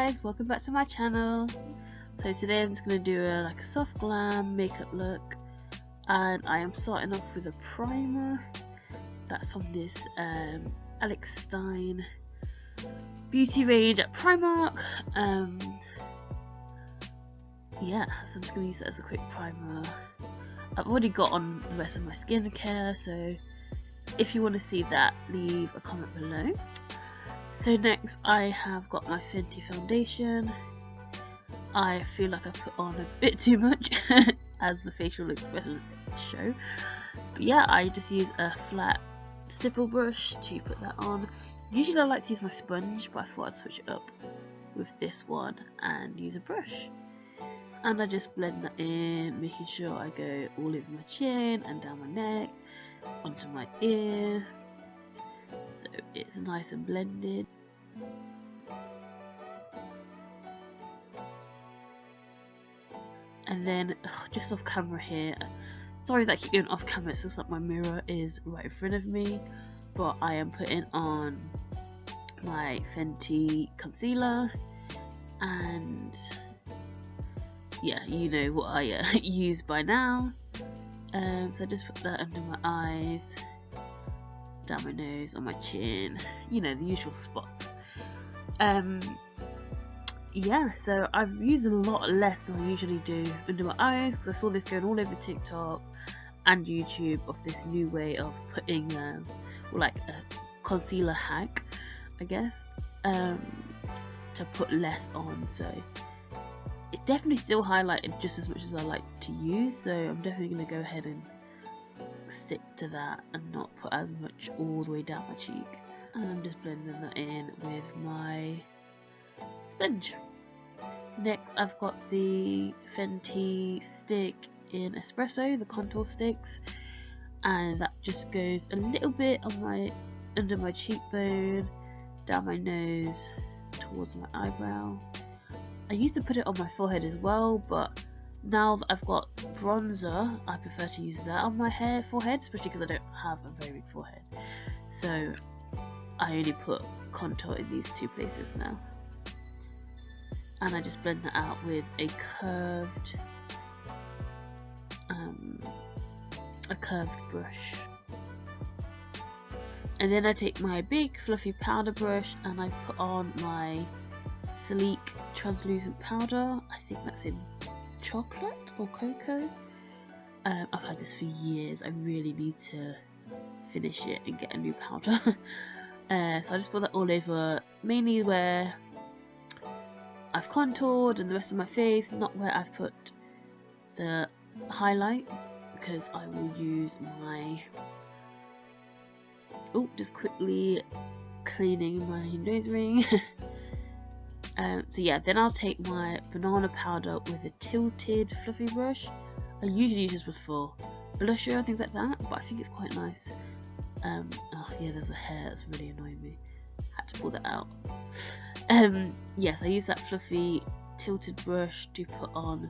guys, welcome back to my channel. So today I'm just going to do a soft glam makeup look, and I am starting off with a primer that's from this Alex Stein beauty range at Primark. Yeah, so I'm just going to use it as a quick primer. I've already got on the rest of my skincare, so if you want to see that, leave a comment below. So next I have got my Fenty foundation. I feel like I put on a bit too much as the facial expressions show. But yeah, I just use a flat stipple brush to put that on. Usually I like to use my sponge, but I thought I'd switch it up with this one and use a brush. And I just blend that in, making sure I go all over my chin and down my neck, onto my ear, so it's nice and blended. And then just off camera here, sorry that I keep going off camera, it's just like my mirror is right in front of me, but I am putting on my Fenty concealer, and yeah, you know what I use by now. So I just put that under my eyes, down my nose, on my chin, you know, the usual spots. Yeah, so I've used a lot less than I usually do under my eyes, because I saw this going all over TikTok and YouTube of this new way of putting like a concealer hack, I guess, to put less on. So it definitely still highlighted just as much as I like to use, so I'm definitely going to go ahead and stick to that and not put as much all the way down my cheek. And I'm just blending that in with my sponge. Next I've got the Fenty stick in espresso, the contour sticks, and that just goes a little bit on my under my cheekbone, down my nose, towards my eyebrow. I used to put it on my forehead as well, but now that I've got bronzer, I prefer to use that on my forehead, especially because I don't have a very big forehead. So I only put contour in these two places now. And I just blend that out with a curved brush. And then I take my big fluffy powder brush and I put on my sleek translucent powder. I think that's in chocolate or cocoa. I've had this for years. I really need to finish it and get a new powder. So I just put that all over, mainly where I've contoured and the rest of my face, not where I've put the highlight, because I will use my just quickly cleaning my nose ring. So yeah, then I'll take my banana powder with a tilted fluffy brush. I usually use this for blusher and things like that, but I think it's quite nice. Oh yeah, there's a hair that's really annoying me. Had to pull that out. Yes, I use that fluffy tilted brush to put on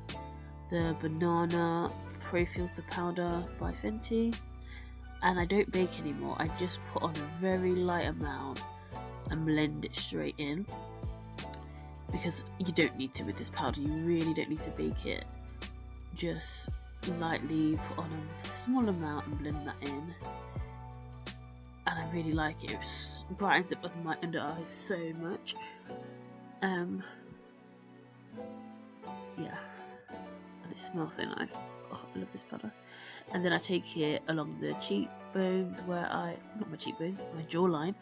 the banana Pro Filter powder by Fenty, and I don't bake anymore. I just put on a very light amount and blend it straight in, because you don't need to with this powder. You really don't need to bake it. Just lightly put on a small amount and blend that in. And I really like it. It brightens up my under eyes so much. Yeah, and it smells so nice. Oh, I love this powder. And then I take it along the cheekbones, where not my cheekbones, my jawline,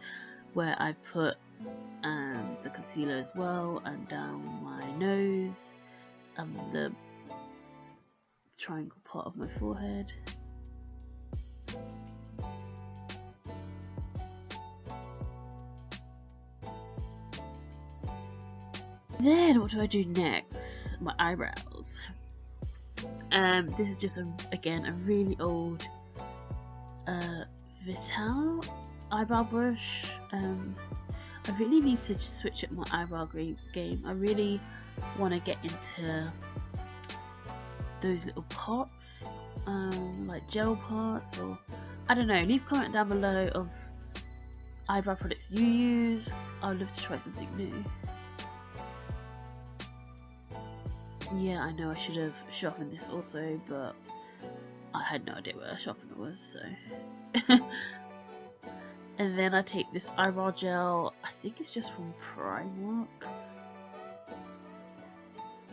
where I put the concealer as well, and down my nose, and the triangle part of my forehead. Then what do I do next? My eyebrows. This is just again a really old Vital eyebrow brush. I really need to switch up my eyebrow game. I really want to get into those little pots, like gel pots, or I don't know. Leave a comment down below of eyebrow products you use. I'd love to try something new. Yeah, I know I should have sharpened this also, but I had no idea where a sharpener was, so. And then I take this eyebrow gel, I think it's just from Primark,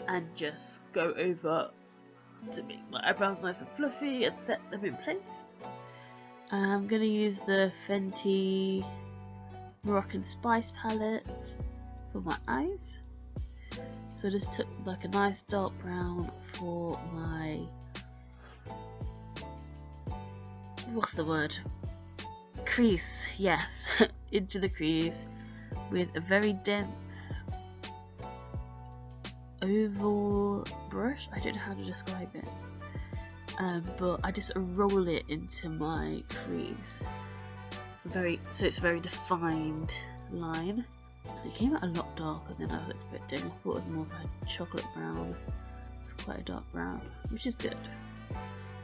and just go over to make my eyebrows nice and fluffy and set them in place. I'm gonna use the Fenty Moroccan Spice palette for my eyes. So I just took like a nice dark brown for my, what's the word? Crease, yes, into the crease with a very dense oval brush. I don't know how to describe it, but I just roll it into my crease. So it's a very defined line. It came out a lot darker than I was expecting. I thought it was more of a chocolate brown. It's quite a dark brown, which is good.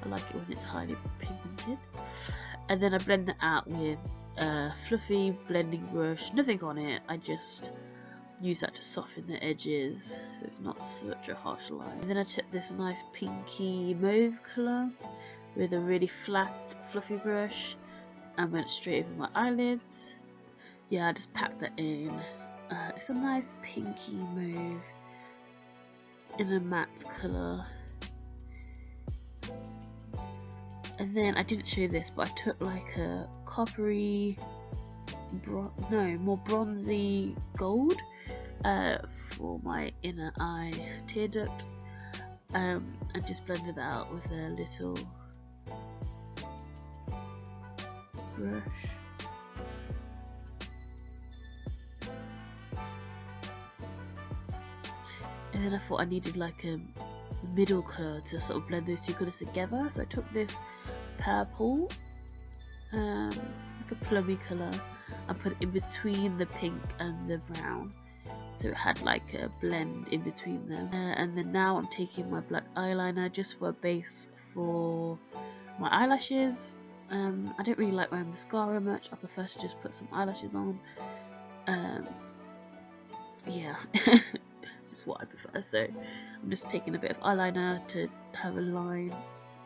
I like it when it's highly pigmented. And then I blend that out with a fluffy blending brush. Nothing on it. I just use that to soften the edges so it's not such a harsh line. And then I took this nice pinky mauve colour with a really flat fluffy brush and went straight over my eyelids. Yeah, I just packed that in. It's a nice pinky mauve in a matte colour. And then I didn't show this, but I took like a coppery, more bronzy gold for my inner eye tear duct, and just blended that out with a little brush. And then I thought I needed like a middle colour to sort of blend those two colours together, so I took this purple, like a plummy colour, and put it in between the pink and the brown, so it had like a blend in between them. And then now I'm taking my black eyeliner just for a base for my eyelashes. I don't really like wearing mascara much. I prefer to just put some eyelashes on. Yeah. Just what I prefer, so I'm just taking a bit of eyeliner to have a line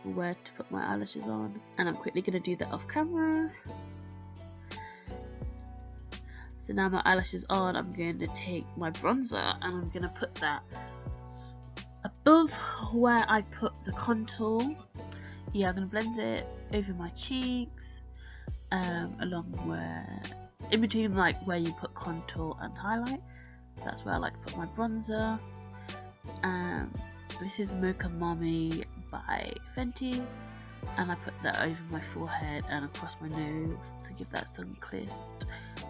for where to put my eyelashes on, and I'm quickly going to do that off camera. So now my eyelashes on, I'm going to take my bronzer and I'm going to put that above where I put the contour. Yeah, I'm going to blend it over my cheeks, along where, in between like where you put contour and highlight. That's where I like to put my bronzer. This is Mocha Mami by Fenty, and I put that over my forehead and across my nose to give that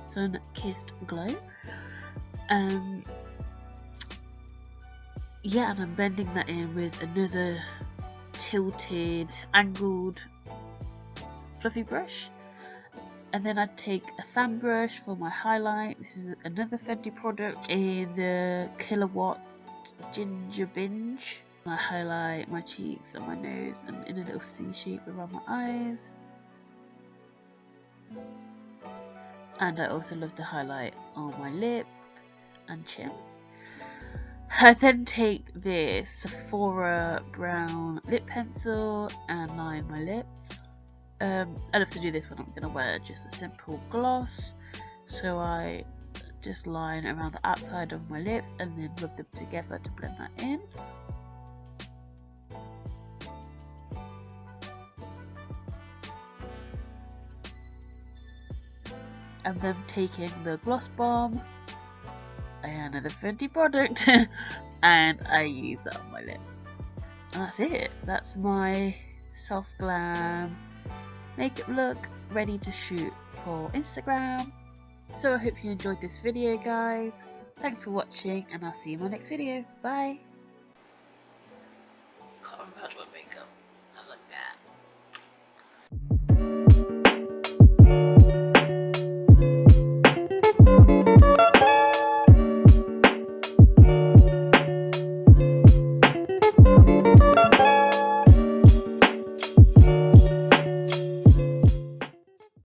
sun-kissed glow. Yeah, and I'm blending that in with another tilted, angled, fluffy brush. And then I take a fan brush for my highlight. This is another Fenty product in the Kilowatt Ginger Binge. I highlight my cheeks and my nose and in a little C shape around my eyes. And I also love to highlight on my lip and chin. I then take this Sephora brown lip pencil and line my lips. I love to do this when I'm going to wear just a simple gloss, so I just line around the outside of my lips and then rub them together to blend that in. And then taking the Gloss Bomb, another Fenty product, and I use that on my lips. And that's it. That's my soft glam makeup look ready to shoot for Instagram. So I hope you enjoyed this video, guys. Thanks for watching, and I'll see you in my next video. Bye. Can't remember how to wear makeup. I like that.